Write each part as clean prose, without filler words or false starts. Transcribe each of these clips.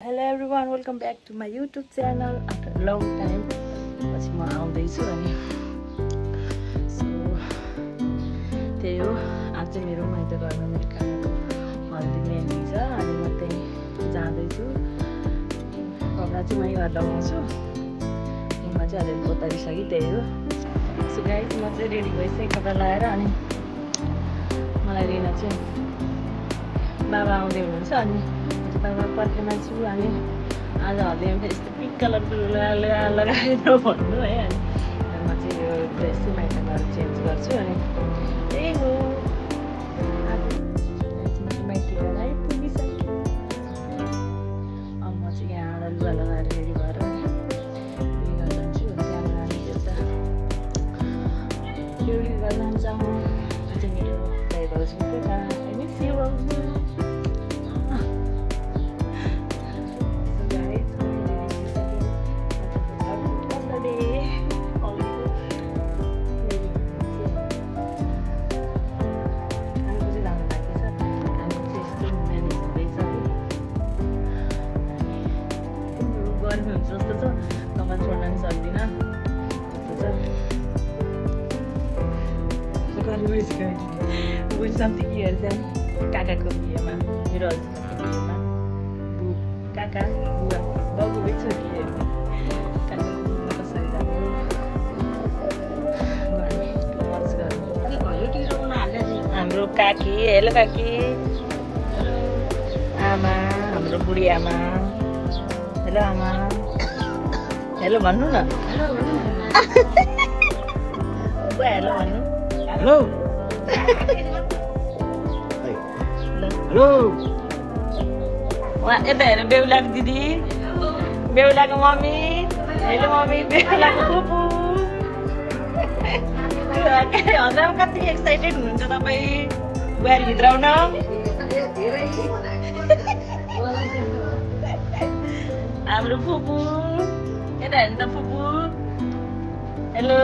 Hello everyone, welcome back to my YouTube channel after a long time. पछि म आउँदैछु अनि सो त्यही हो। आज चाहिँ मेरो माइत घरमा मेरो काकाको हल्दी मेहन्दी छ अनि म त्यही जाँदैछु। कपडा चाहिँ मै घर लगाउँछु। रुममा चाहिँ अलिअलि पोतारिसकेँ, त्यही हो। सो गाइस म चाहिँ रेडी भइसकेँ कपडा लगाएर अनि मलाई रिना चाहिँ बाबा आउँदै हुनुहुन्छ अनि बाबा पर्खेमा छु अनि आज हल्दीमा चाहिँ यस्तो पिङ्क कलरको लगाएर भन्नु है। अनि म चाहिँ यो ड्रेस चाहिँ माइत गएर चेन्ज गर्छु अनि त्यही हो। आज माइती घर आइपुगिसकेँ। अब म चाहिँ यहाँ लुगा लगाएर रेडी भएर उयो गर्न जान्छु। त्यहाँबाट हामी एउटा रेडी गर्न जान्छौँ। त्यो चाहिँ मेरो दाइ भाउजूको घर। होइन सिउ गर्मी हुन्छ जस्तो छ, कमान छोड्न पनि सक्दिनँ जस्तो छ। गर्मी भइसक्यो। बुझ समथिङ हियर चाहिँ काकाको बिहेमा, मेरो हस्बेन्डको बिहेमा काका बुवा बाबुकै छोरीहरू काकाको बिहेमा कसरी जानु हाम्रो काकी। हेलो काकी, आमा, हाम्रो बुढी आमा। हेलो आमा, हेलो भन्नु न। हेलो भन्नु। हेलो हेलो वहाँ यता हेर, बेहुलाको दिदी, बेहुलाको मम्मी। हेलो मम्मी, बेहुलाको फुपू। हजुर कति एक्साइटेड हुनुहुन्छ तपाईँ बुहारी भित्र आउन। हाम्रो फुपू यता हेर्नु त फुपू। हेलो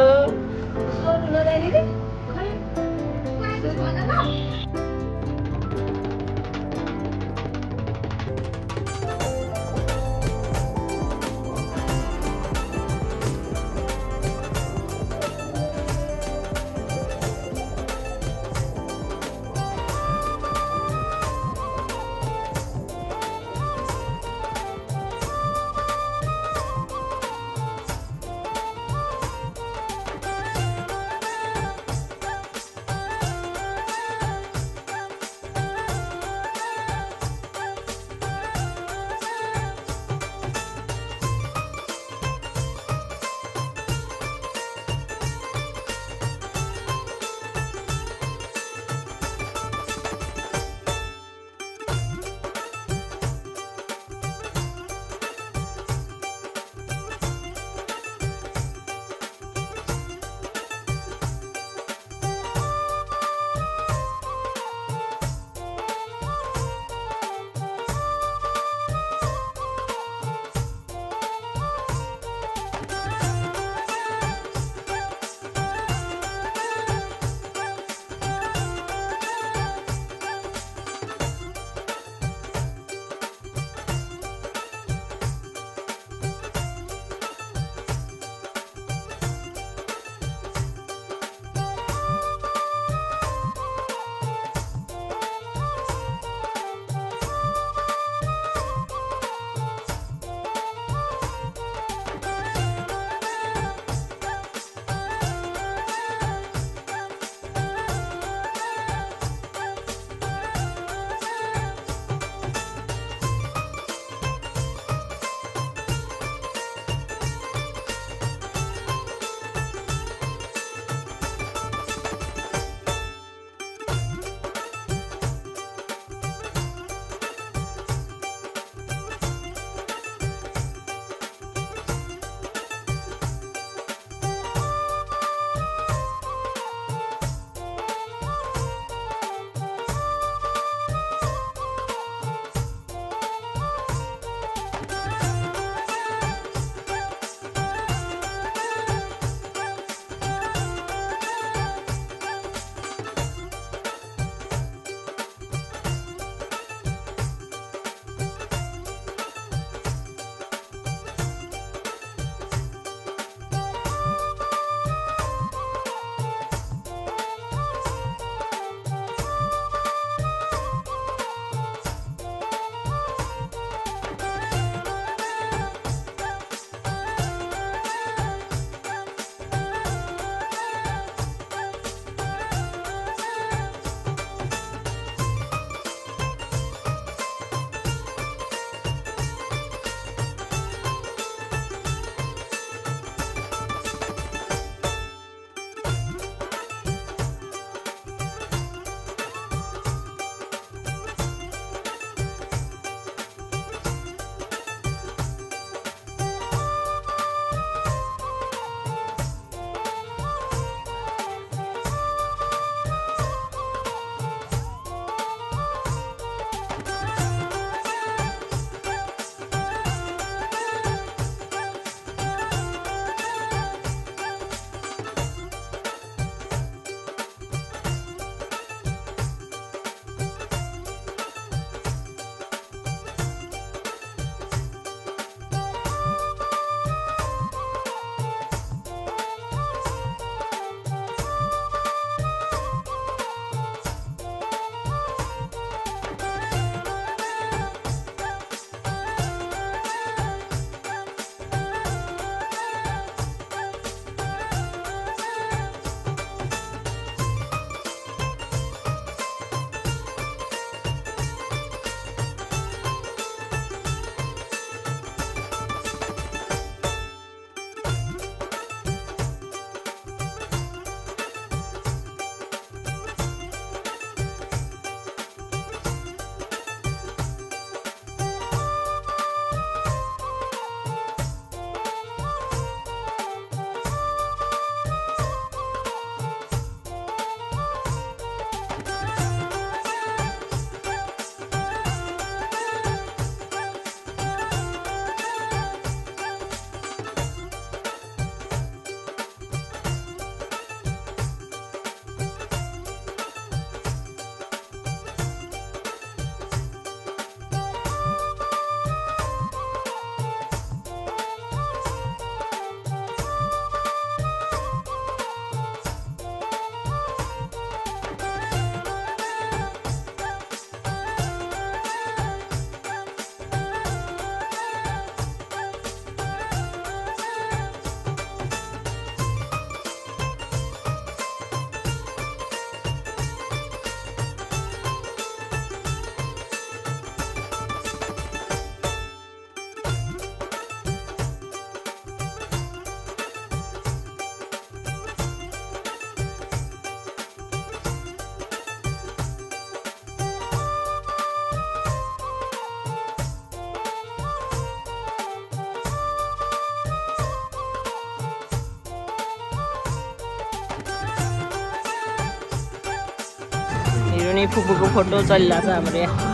अनि फुपूको फोटो चलिरहेछ हाम्रो यहाँ।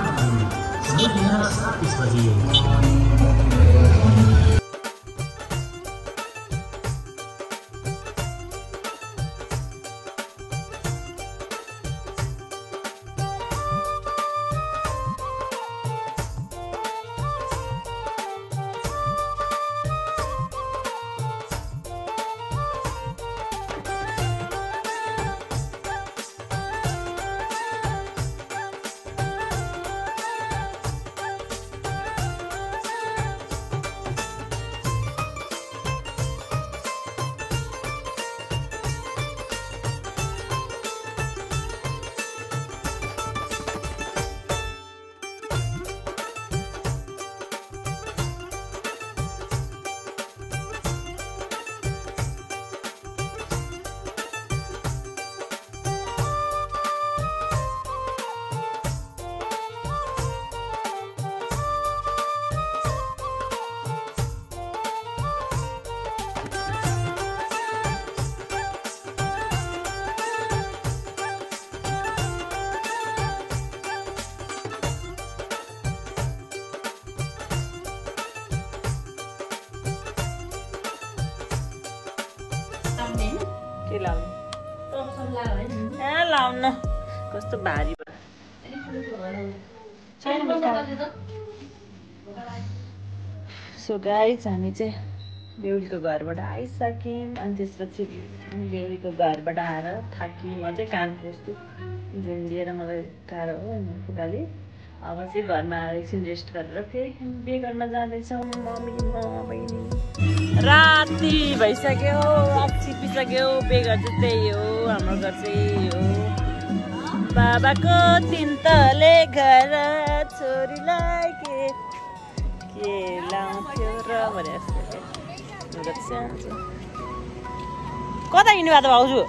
के लाउनु लाउन कस्तो भारी सो गाइस हामी चाहिँ बेहुलीको घरबाट आइसक्यौँ अनि त्यसपछि बेहुलीको घरबाट आएर थाक्यौँ अझै काम जस्तो लिएर मलाई टाढो हो पुगाली अब चाहिँ घरमा आएर एकछिन रेस्ट गरेर फेरि बे गर्न जाँदैछौँ मम्मी म बहिनी। राति भइसक्यो अब छिपिसक्यो बे घर चाहिँ त्यही हो हाम्रो घर चाहिँ हो बाबाको तिनतले घर छोरीलाई के लाउँथ्यो र भनेर कता हिँड्नु भएको त भाउजू?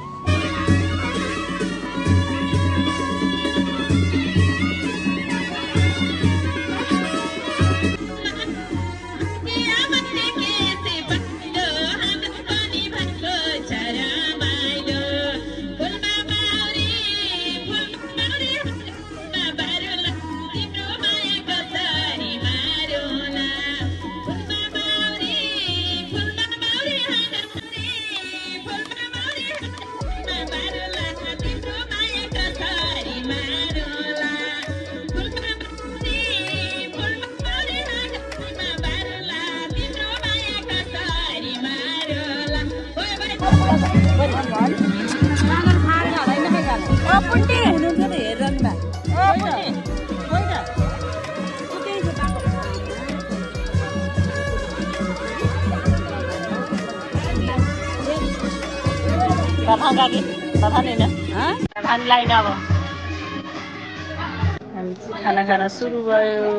हामी खाना खाना सुरु भयो।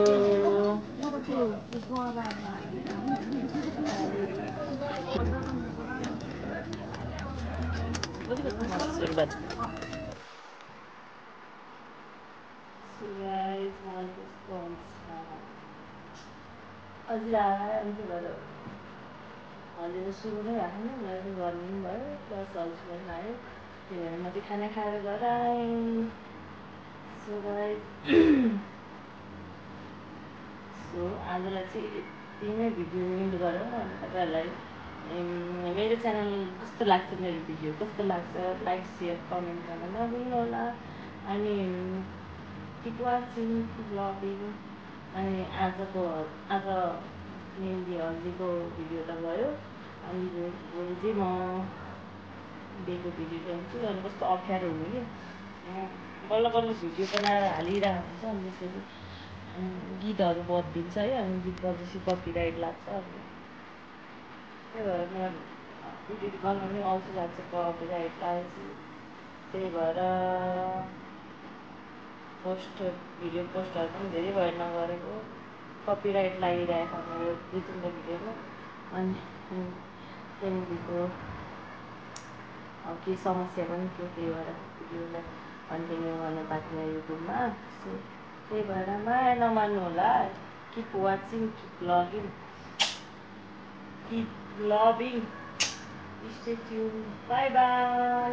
सुरु नै राख्नु गर्नु भयो प्लस हस्बेन्ड आयो त्यही भएर म चाहिँ खाना खाएर घर आएँ। सो आजलाई चाहिँ यति नै भिडियो एन्ड गरौँ अनि तपाईँहरूलाई मेरो च्यानल कस्तो लाग्छ मेरो भिडियो कस्तो लाग्छ लाइक सेयर कमेन्ट गर्न नभुल्नु होला अनि किप वाचिङ किप लभिङ। अनि आज मेहन्दी हल्दीको भिडियो त गयो अनि भोलि चाहिँ म बेको भिडियो ल्याउँछु अनि कस्तो अप्ठ्यारो हुने कि बल्ल बल्ल भिडियो बनाएर हालिरहेको हुन्छ अनि त्यसपछि गीतहरू बद्दिन्छ है अनि गीत बजेपछि कपिराइट लाग्छ अनि त्यही भएर म एडिट गर्न पनि अल्छी लाग्छ कपिराइट लागेपछि त्यही भएर भिडियो पोस्टहरू पनि धेरै भएर नगरेको कपिराइट लागिरहेको मेरो दुई तिनवटा भिडियोमा अनि त्यहाँदेखिको अब केही समस्या पनि थियो त्यही भएर भिडियोलाई कन्टिन्यू गर्न पाइनँ युट्युबमा। सो त्यही भएर माया नमान्नु होला। Keep watching keep loving stay tune by by.